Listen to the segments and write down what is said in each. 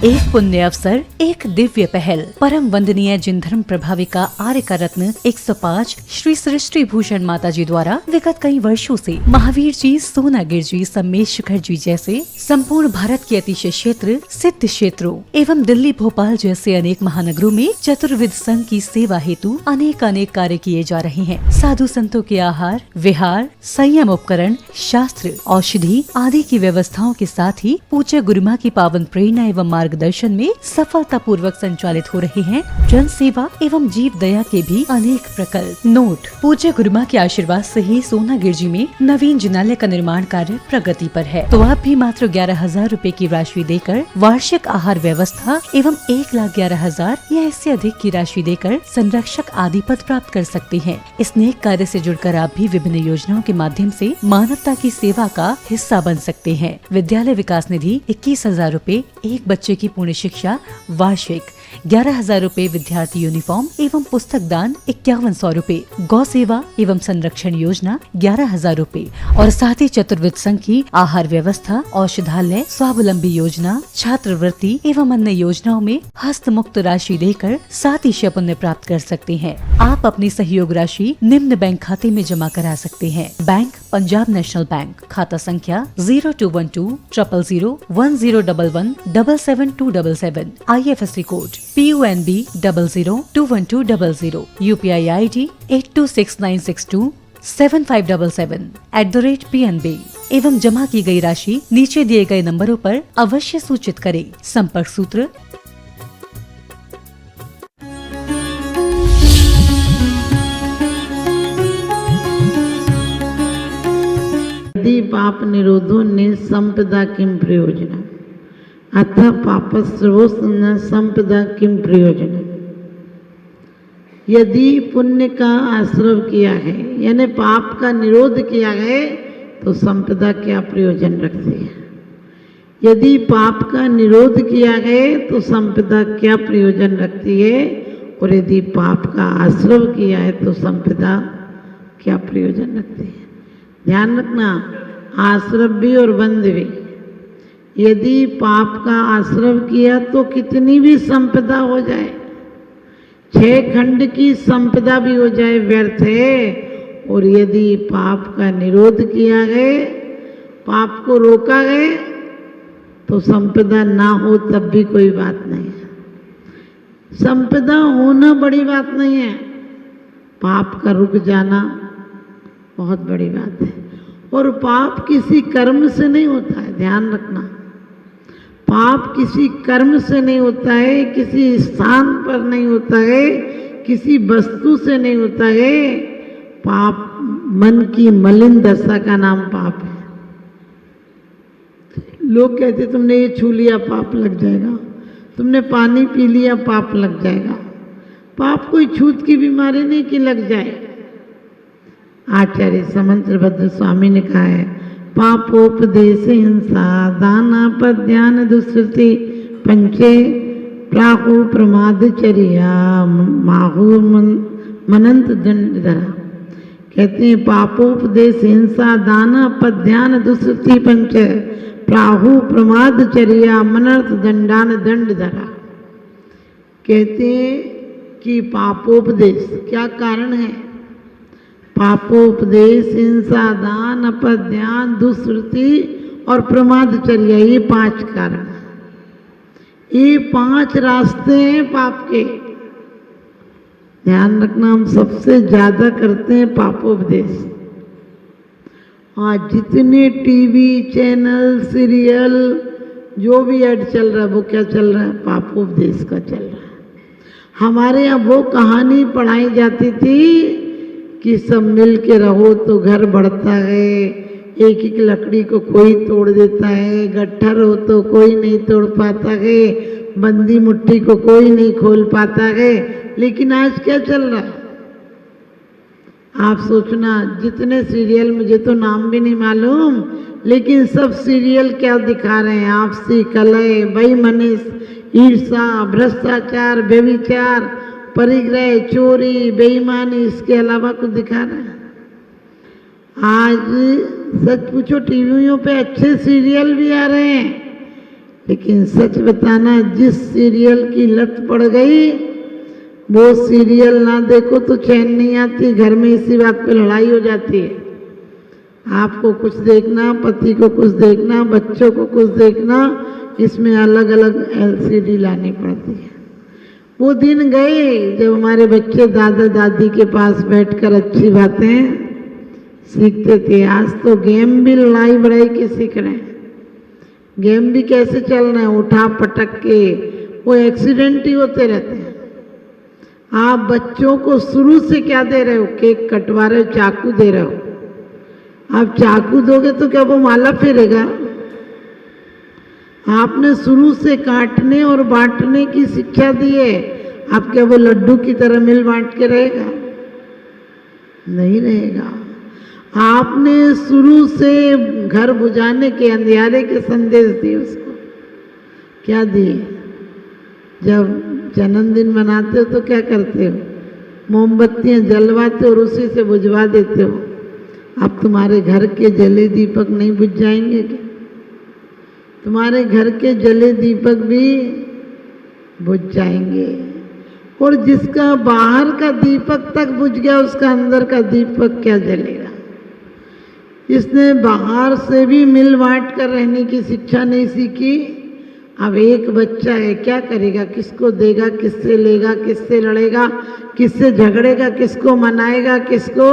एक पुण्य अवसर, एक दिव्य पहल। परम वंदनीय जिन धर्म प्रभाविका आर्य का रत्न 105 श्री सृष्टि भूषण माता जी द्वारा विगत कई वर्षों से महावीर जी, सोनागिर जी, सम्मेश शिखर जी जैसे संपूर्ण भारत के अतिशय क्षेत्र, सिद्ध क्षेत्रों एवं दिल्ली, भोपाल जैसे अनेक महानगरों में चतुर्विध संघ की सेवा हेतु अनेक कार्य किए जा रहे हैं। साधु संतों के आहार, विहार, संयम उपकरण, शास्त्र, औषधि आदि की व्यवस्थाओं के साथ ही पूज्य गुरुमा की पावन प्रेरणा एवं मार्गदर्शन में सफलता पूर्वक संचालित हो रहे हैं जन सेवा एवं जीव दया के भी अनेक प्रकल्प। नोट: पूज्य गुरुमा के आशीर्वाद से ही सोनागिर जी में नवीन जिनालय का निर्माण कार्य प्रगति पर है, तो आप भी मात्र 11,000 रूपए की राशि देकर वार्षिक आहार व्यवस्था एवं 1,11,000 या इससे अधिक की राशि देकर संरक्षक आदि पद प्राप्त कर सकते हैं। इस नेक कार्य से जुड़कर आप भी विभिन्न योजनाओं के माध्यम से मानवता की सेवा का हिस्सा बन सकते हैं। विद्यालय विकास निधि 21,000 रूपए, एक बच्चे की पूर्ण शिक्षा वार्षिक, 11,000 रूपए विद्यार्थी यूनिफॉर्म एवं पुस्तक दान 5,100 रूपए, गौ सेवा एवं संरक्षण योजना 11,000 रूपए और साथ ही चतुर्विध संघ की आहार व्यवस्था, औषधालय, स्वावलंबी योजना, छात्रवृत्ति एवं अन्य योजनाओं में हस्त मुक्त राशि देकर 7 पुण्य प्राप्त कर सकते हैं। आप अपनी सहयोग राशि निम्न बैंक खाते में जमा करा सकते हैं। बैंक पंजाब नेशनल बैंक, खाता संख्या 0212 000 1011 77277, IFSC code PUNB 00212000, UPI ID 826962 7577 @PNB एवं जमा की गई राशि नीचे दिए गए नंबरों पर अवश्य सूचित करें। संपर्क सूत्र: यदि पाप निरोधो ने संपदा किम प्रयोजन अथ पापस्रवोस न संपदा किम प्रयोजन। यदि पुण्य का आश्रव किया है यानी पाप का निरोध किया है तो संपदा क्या प्रयोजन रखती है। यदि पाप का निरोध किया है तो संपदा क्या प्रयोजन रखती है, और यदि पाप का आश्रव किया है तो संपदा क्या प्रयोजन रखती है। ध्यान रखना, आश्रव भी और बंध भी। यदि पाप का आश्रव किया तो कितनी भी संपदा हो जाए, 6 खंड की संपदा भी हो जाए व्यर्थ है। और यदि पाप का निरोध किया है, पाप को रोका है, तो संपदा ना हो तब भी कोई बात नहीं है। संपदा होना बड़ी बात नहीं है, पाप का रुक जाना बहुत बड़ी बात है। और पाप किसी कर्म से नहीं होता है, ध्यान रखना। पाप किसी कर्म से नहीं होता है, किसी स्थान पर नहीं होता है, किसी वस्तु से नहीं होता है। पाप मन की मलिन दशा का नाम पाप है। लोग कहते तुमने ये छू लिया पाप लग जाएगा, तुमने पानी पी लिया पाप लग जाएगा। पाप कोई छूत की बीमारी नहीं कि लग जाए। आचार्य समंत्र भद्र स्वामी ने कहा है, पापोपदेश हिंसा दाना पद्यान दुष्कृति पंचे प्राहु प्रमादचर्या माहु मनंत दंडधरा। कहते हैं पापोपदेश हिंसा दाना पद्यान दुष्कृति पंच प्राहु प्रमादचर्या मनर्थ दंडान दंडधरा। कहते हैं कि पापोपदेश क्या कारण है। पापोपदेश, हिंसा, दान, अपध्यान, दुष्कृति और प्रमादचर्या, ये 5 कारण, ये 5 रास्ते हैं पाप के। ध्यान रखना, हम सबसे ज्यादा करते हैं पापोपदेश। आज जितने टीवी चैनल, सीरियल, जो भी ऐड चल रहा है वो क्या चल रहा है, पापोपदेश का चल रहा है। हमारे यहाँ वो कहानी पढ़ाई जाती थी कि सब मिल के रहो तो घर बढ़ता है, एक एक लकड़ी को कोई तोड़ देता है, गट्ठर हो तो कोई नहीं तोड़ पाता है, बंदी मुट्ठी को कोई नहीं खोल पाता है। लेकिन आज क्या चल रहा है आप सोचना। जितने सीरियल, मुझे तो नाम भी नहीं मालूम, लेकिन सब सीरियल क्या दिखा रहे हैं, आपसी कलह, बेईमानी, ईर्ष्या, भ्रष्टाचार, व्यभिचार, परिग्रह, चोरी, बेईमानी, इसके अलावा कुछ दिखा रहे हैं। आज सच पूछो टीवियों पे अच्छे सीरियल भी आ रहे हैं, लेकिन सच बताना, जिस सीरियल की लत पड़ गई वो सीरियल ना देखो तो चैन नहीं आती, घर में इसी बात पे लड़ाई हो जाती है। आपको कुछ देखना, पति को कुछ देखना, बच्चों को कुछ देखना, इसमें अलग अलग एलसीडी लानी पड़ती है। वो दिन गए जब हमारे बच्चे दादा दादी के पास बैठकर अच्छी बातें सीखते थे। आज तो गेम भी लड़ाई बड़ाई के सीख रहे हैं। गेम भी कैसे चल रहे हैं, उठा पटक के, वो एक्सीडेंट ही होते रहते हैं। आप बच्चों को शुरू से क्या दे रहे हो? केक कटवा रहे हो, चाकू दे रहे हो। आप चाकू दोगे तो क्या वो माला फेरेगा? आपने शुरू से काटने और बांटने की शिक्षा दी है। आप क्या वो लड्डू की तरह मिल बांट के रहेगा? नहीं रहेगा। आपने शुरू से घर बुझाने के, अंधियारे के संदेश दिए उसको। क्या दिए? जब जन्मदिन मनाते हो तो क्या करते हो? मोमबत्तियां जलवाते हो और उसी से बुझवा देते हो। अब तुम्हारे घर के जले दीपक नहीं बुझ जाएंगे क्या? तुम्हारे घर के जले दीपक भी बुझ जाएंगे। और जिसका बाहर का दीपक तक बुझ गया, उसका अंदर का दीपक क्या जलेगा? इसने बाहर से भी मिल बांट कर रहने की शिक्षा नहीं सीखी। अब एक बच्चा है, क्या करेगा? किसको देगा, किससे लेगा, किससे लड़ेगा, किससे झगड़ेगा, किसको मनाएगा, किसको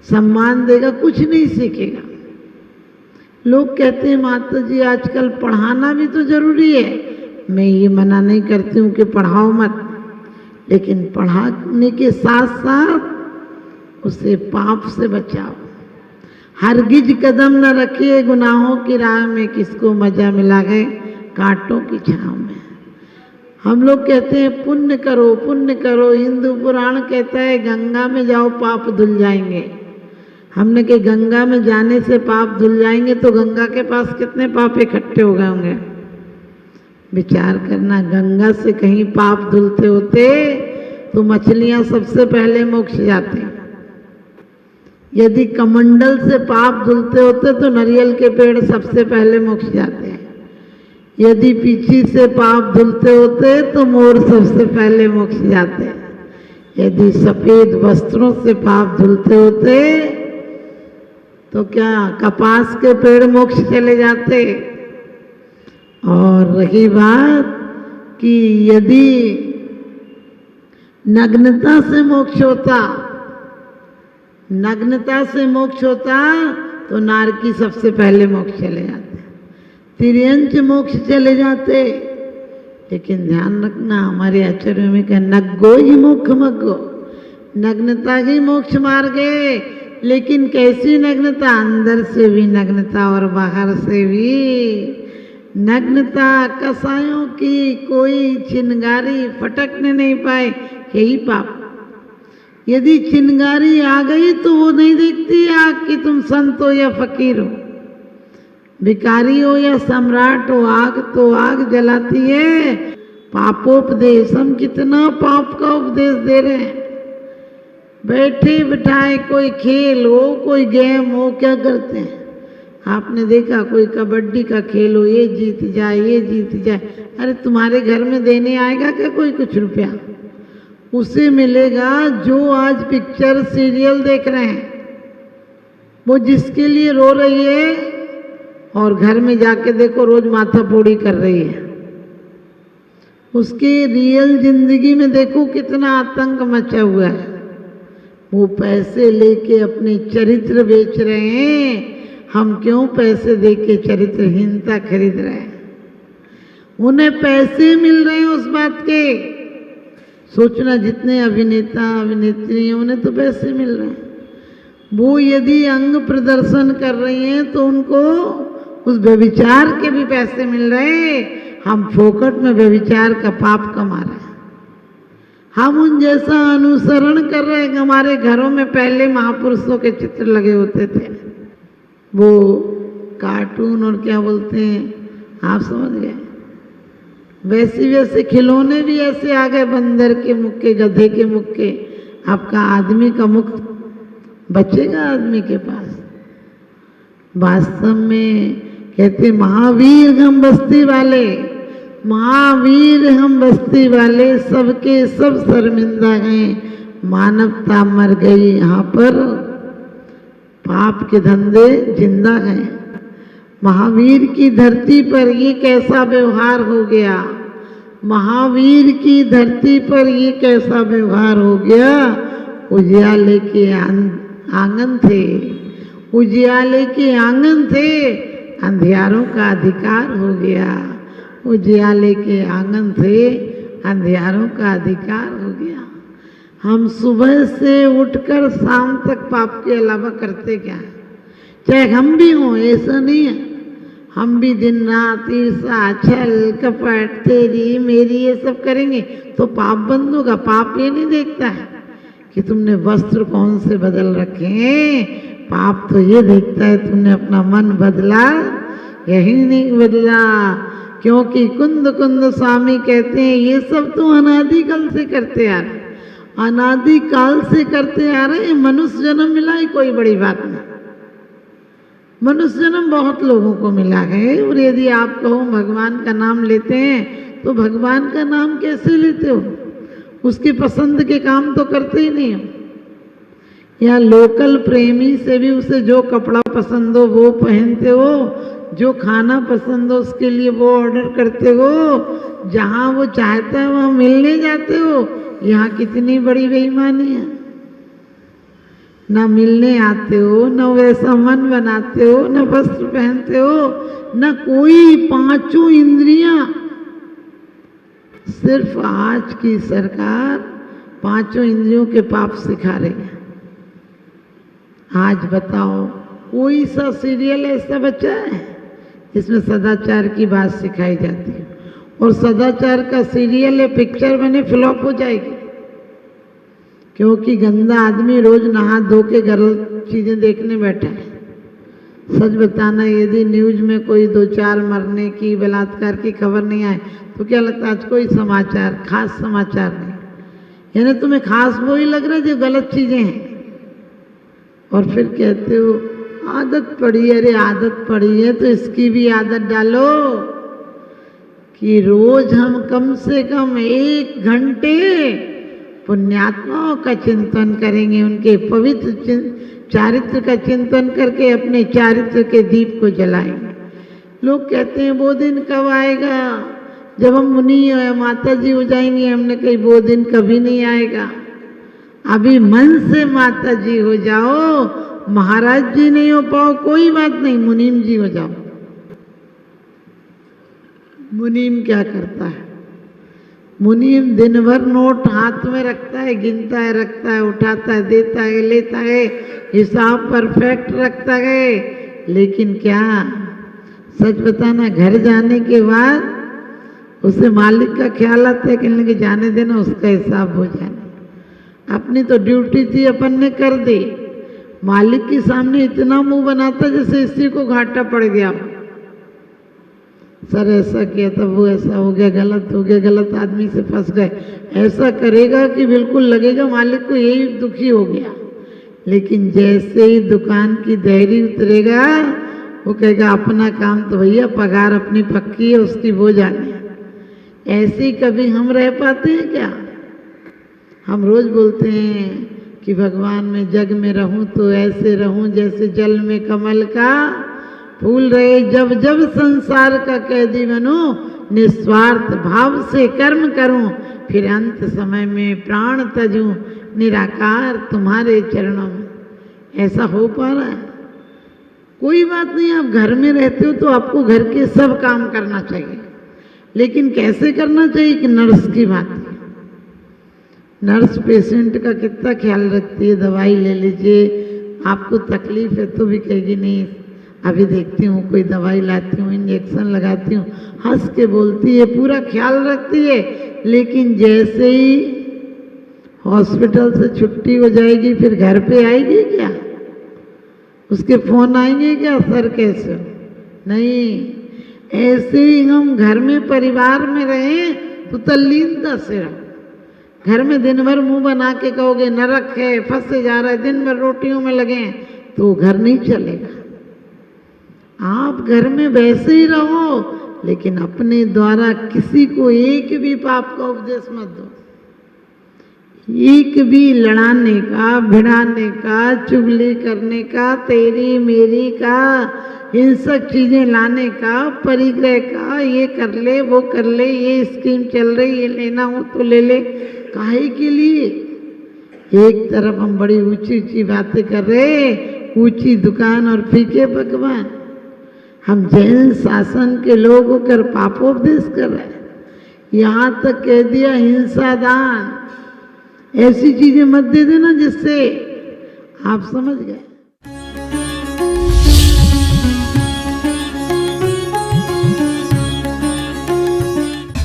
सम्मान देगा? कुछ नहीं सीखेगा। लोग कहते हैं माता जी आजकल पढ़ाना भी तो जरूरी है। मैं ये मना नहीं करती हूँ कि पढ़ाओ मत, लेकिन पढ़ाने के साथ साथ उसे पाप से बचाओ। हरगिज कदम न रखिए गुनाहों की राह में, किसको मजा मिला गए कांटों की छांव में। हम लोग कहते हैं पुण्य करो, पुण्य करो। हिंदू पुराण कहता है गंगा में जाओ पाप धुल जाएंगे। हमने कि गंगा में जाने से पाप धुल जाएंगे, तो गंगा के पास कितने पाप इकट्ठे हो गए होंगे? विचार करना, गंगा से कहीं पाप धुलते होते तो मछलियां सबसे पहले मोक्ष जाते हैं। यदि कमंडल से पाप धुलते होते तो नारियल के पेड़ सबसे पहले मोक्ष जाते हैं। यदि पीछी से पाप धुलते होते तो मोर सबसे पहले मोक्ष जाते हैं। यदि सफेद वस्त्रों से पाप धुलते होते तो क्या कपास के पेड़ मोक्ष चले जाते? और रही बात कि यदि नग्नता से मोक्ष होता, नग्नता से मोक्ष होता तो नारकी सबसे पहले मोक्ष चले जाते, तिर्यंच मोक्ष चले जाते। लेकिन ध्यान रखना, हमारे आचार्यों में क्या नग्गो ही मोक्ष मग्गो, नग्नता ही मोक्ष मार गए। लेकिन कैसी नग्नता? अंदर से भी नग्नता और बाहर से भी नग्नता। कसायों की कोई चिनगारी फटकने नहीं पाए, यही पाप। यदि चिनगारी आ गई तो वो नहीं देखती आग कि तुम संत हो या फकीर हो, भिखारी हो या सम्राट हो, आग तो आग जलाती है। पापोपदेश, हम कितना पाप का उपदेश दे रहे हैं। बैठे बिठाए कोई खेल हो, कोई गेम हो, क्या करते हैं? आपने देखा कोई कबड्डी का खेल हो, ये जीत जाए, ये जीत जाए। अरे तुम्हारे घर में देने आएगा क्या कोई कुछ रुपया? उसे मिलेगा जो आज पिक्चर सीरियल देख रहे हैं, वो जिसके लिए रो रही है और घर में जाके देखो रोज माथा फोड़ी कर रही है। उसके रियल जिंदगी में देखो कितना आतंक मचा हुआ है। वो पैसे लेके अपने चरित्र बेच रहे हैं। हम क्यों पैसे देके चरित्रहीनता खरीद रहे हैं? उन्हें पैसे मिल रहे हैं उस बात के। सोचना, जितने अभिनेता अभिनेत्री हैं उन्हें तो पैसे मिल रहे हैं। वो यदि अंग प्रदर्शन कर रही हैं तो उनको उस व्यभिचार के भी पैसे मिल रहे हैं। हम फोकट में व्यभिचार का पाप कमा रहे हैं। हम उन जैसा अनुसरण कर रहे हैं। हमारे घरों में पहले महापुरुषों के चित्र लगे होते थे, वो कार्टून और क्या बोलते हैं, आप समझ गए। वैसे वैसे खिलौने भी ऐसे आ गए, बंदर के मुख के, गधे के मुख के। आपका आदमी का मुख बचेगा आदमी के पास? वास्तव में कहते महावीर हम बस्ती वाले, महावीर हम बस्ती वाले, सबके सब शर्मिंदा हैं, मानवता मर गई यहाँ पर, पाप के धंधे जिंदा हैं। महावीर की धरती पर ये कैसा व्यवहार हो गया, महावीर की धरती पर ये कैसा व्यवहार हो गया। उजियाले के आंगन थे, उजियाले के आंगन थे, अंधियारों का अधिकार हो गया। उजियाले के आंगन थे, अंधियारों का अधिकार हो गया। हम सुबह से उठकर शाम तक पाप के अलावा करते क्या है? चाहे हम भी हों, ऐसा नहीं है, हम भी दिन रात ईर्षा छल कपट तेरी मेरी ये सब करेंगे तो पाप बंद होगा। पाप ये नहीं देखता है कि तुमने वस्त्र कौन से बदल रखे हैं, पाप तो ये देखता है तुमने अपना मन बदला, यही नहीं बदला। क्योंकि कुंद कुंद स्वामी कहते हैं ये सब तो अनादिकाल से करते आ रहे, अनादिकाल से करते आ रहे। मनुष्य जन्म मिला ही कोई बड़ी बात नहीं, मनुष्य जन्म बहुत लोगों को मिला है। और यदि आप कहो भगवान का नाम लेते हैं तो भगवान का नाम कैसे लेते हो? उसकी पसंद के काम तो करते ही नहीं हो। या लोकल प्रेमी से भी उसे जो कपड़ा पसंद हो वो पहनते हो, जो खाना पसंद हो उसके लिए वो ऑर्डर करते हो, जहाँ वो चाहता है वहाँ मिलने जाते हो। यहाँ कितनी बड़ी बेईमानी है, न मिलने आते हो, न वैसा मन बनाते हो, न वस्त्र पहनते हो, न कोई पांचों इंद्रियां। सिर्फ आज की सरकार पांचों इंद्रियों के पाप सिखा रही है। आज बताओ कोई सा सीरियल ऐसा बचा है जिसमें सदाचार की बात सिखाई जाती है? और सदाचार का सीरियल है, पिक्चर बने फ्लॉप हो जाएगी, क्योंकि गंदा आदमी रोज नहा धो के गलत चीजें देखने बैठा है। सच बताना, यदि न्यूज में कोई 2-4 मरने की बलात्कार की खबर नहीं आए तो क्या लगता है आज कोई समाचार, खास समाचार नहीं? यानी तुम्हें खास वो ही लग रहा है जो गलत चीजें हैं। और फिर कहते हो आदत पड़ी, अरे आदत पड़ी है तो इसकी भी आदत डालो कि रोज हम कम से कम 1 घंटे पुण्यात्माओं का चिंतन करेंगे, उनके पवित्र चारित्र का चिंतन करके अपने चारित्र के दीप को जलाएंगे। लोग कहते हैं वो दिन कब आएगा जब हम मुनि या माता जी हो जाएंगे। हमने कही वो दिन कभी नहीं आएगा, अभी मन से माता जी हो जाओ, महाराज जी नहीं हो पाओ कोई बात नहीं, मुनीम जी हो जाओ। मुनीम क्या करता है? मुनीम दिन भर नोट हाथ में रखता है, गिनता है, रखता है, उठाता है, देता है, लेता है, हिसाब परफेक्ट रखता है। लेकिन क्या सच बताना, घर जाने के बाद उसे मालिक का ख्याल आता है कि जाने देना, उसका हिसाब हो जाना। अपनी तो ड्यूटी थी अपन ने कर दी, मालिक के सामने इतना मुंह बनाता जैसे इसी को घाटा पड़ गया। सर ऐसा किया था, वो ऐसा हो गया, गलत हो गया, गलत आदमी से फंस गए, ऐसा करेगा कि बिल्कुल लगेगा मालिक को यही दुखी हो गया। लेकिन जैसे ही दुकान की देहरी उतरेगा वो कहेगा अपना काम तो भैया पगार अपनी पक्की है, उसकी वो जाने। ऐसे ही कभी हम रह पाते हैं क्या? हम रोज बोलते हैं कि भगवान में जग में रहूं तो ऐसे रहूं जैसे जल में कमल का फूल रहे, जब जब संसार का कैदी बनूं, निस्वार्थ भाव से कर्म करूं, फिर अंत समय में प्राण तजूं, निराकार तुम्हारे चरणों में। ऐसा हो पा रहा है? कोई बात नहीं, आप घर में रहते हो तो आपको घर के सब काम करना चाहिए, लेकिन कैसे करना चाहिए कि नर्स की बात है। नर्स पेशेंट का कितना ख्याल रखती है, दवाई ले लीजिए, आपको तकलीफ है तो भी कहेगी नहीं अभी देखती हूँ, कोई दवाई लाती हूँ, इंजेक्शन लगाती हूँ, हंस के बोलती है, पूरा ख्याल रखती है। लेकिन जैसे ही हॉस्पिटल से छुट्टी हो जाएगी फिर घर पे आएगी क्या? उसके फोन आएंगे क्या, सर कैसे हो? नहीं, ऐसे ही हम घर में परिवार में रहें तो तल्लीनता से रहो। घर में दिन भर मुंह बना के कहोगे नरक है, फंसे जा रहा है, दिन भर रोटियों में लगे हैं, तो घर नहीं चलेगा। आप घर में वैसे ही रहो, लेकिन अपने द्वारा किसी को एक भी पाप का उपदेश मत दो। एक भी लड़ाने का, भिड़ाने का, चुगली करने का, तेरी मेरी का, हिंसक चीजें लाने का, परिग्रह का, ये कर ले वो कर ले, ये स्कीम चल रही, ये लेना हो तो ले ले, काहे के लिए? एक तरफ हम बड़ी ऊंची ऊंची बातें कर रहे, ऊंची दुकान और फीके पकवान। हम जैन शासन के लोग होकर पापोपदेश कर रहे हैं। यहाँ तक कह दिया हिंसा दान, ऐसी चीजें मत दे देना जिससे आप समझ गए।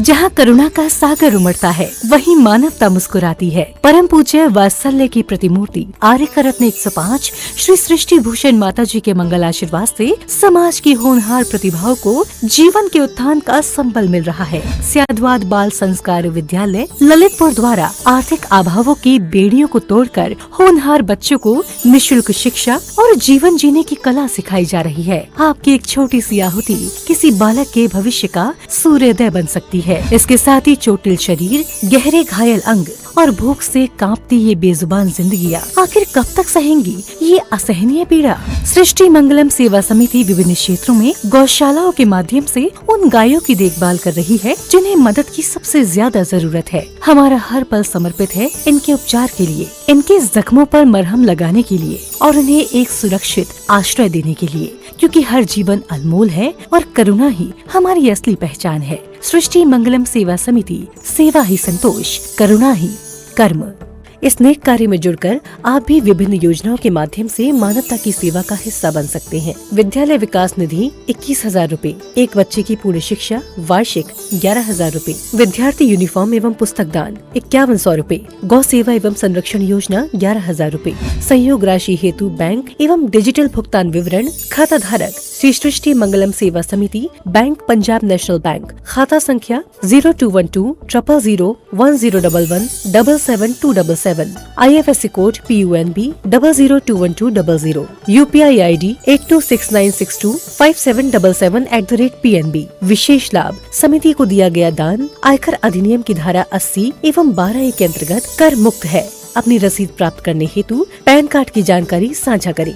जहाँ करुणा का सागर उमड़ता है, वहीं मानवता मुस्कुराती है। परम पूज्य वात्सल्य की प्रतिमूर्ति आर्यका रत्न 105 श्री सृष्टि भूषण माता जी के मंगल आशीर्वाद से समाज की होनहार प्रतिभाओं को जीवन के उत्थान का संबल मिल रहा है। स्याद्वाद बाल संस्कार विद्यालय ललितपुर द्वारा आर्थिक अभावों की बेड़ियों को तोड़कर होनहार बच्चों को निःशुल्क शिक्षा और जीवन जीने की कला सिखाई जा रही है। आपकी एक छोटी सी आहुति किसी बालक के भविष्य का सूर्योदय बन सकती है। इसके साथ ही चोटिल शरीर, गहरे घायल अंग और भूख से कांपती ये बेजुबान जिंदगियां आखिर कब तक सहेंगी ये असहनीय पीड़ा? सृष्टि मंगलम सेवा समिति विभिन्न क्षेत्रों में गौशालाओं के माध्यम से उन गायों की देखभाल कर रही है जिन्हें मदद की सबसे ज्यादा जरूरत है। हमारा हर पल समर्पित है इनके उपचार के लिए, इनके जख्मों पर मरहम लगाने के लिए और उन्हें एक सुरक्षित आश्रय देने के लिए, क्योंकि हर जीवन अनमोल है और करुणा ही हमारी असली पहचान है। सृष्टि मंगलम सेवा समिति, सेवा ही संतोष, करुणा ही कर्म। इस नेक कार्य में जुड़कर आप भी विभिन्न योजनाओं के माध्यम से मानवता की सेवा का हिस्सा बन सकते हैं। विद्यालय विकास निधि 21,000 रूपए, एक बच्चे की पूर्ण शिक्षा वार्षिक 11,000 रूपए, विद्यार्थी यूनिफॉर्म एवं पुस्तक दान 5100 रूपए, गौ सेवा एवं संरक्षण योजना 11,000 रूपए, सहयोग राशि हेतु बैंक एवं डिजिटल भुगतान विवरण, खाता धारक श्री सृष्टि मंगलम सेवा समिति, बैंक पंजाब नेशनल बैंक, खाता संख्या 0212001011777277, IFSC code PUNB 0021200, UPI ID 8269625777@PNB। विशेष लाभ, समिति को दिया गया दान आयकर अधिनियम की धारा 80 एवं 12A के अंतर्गत कर मुक्त है। अपनी रसीद प्राप्त करने हेतु पैन कार्ड की जानकारी साझा करें।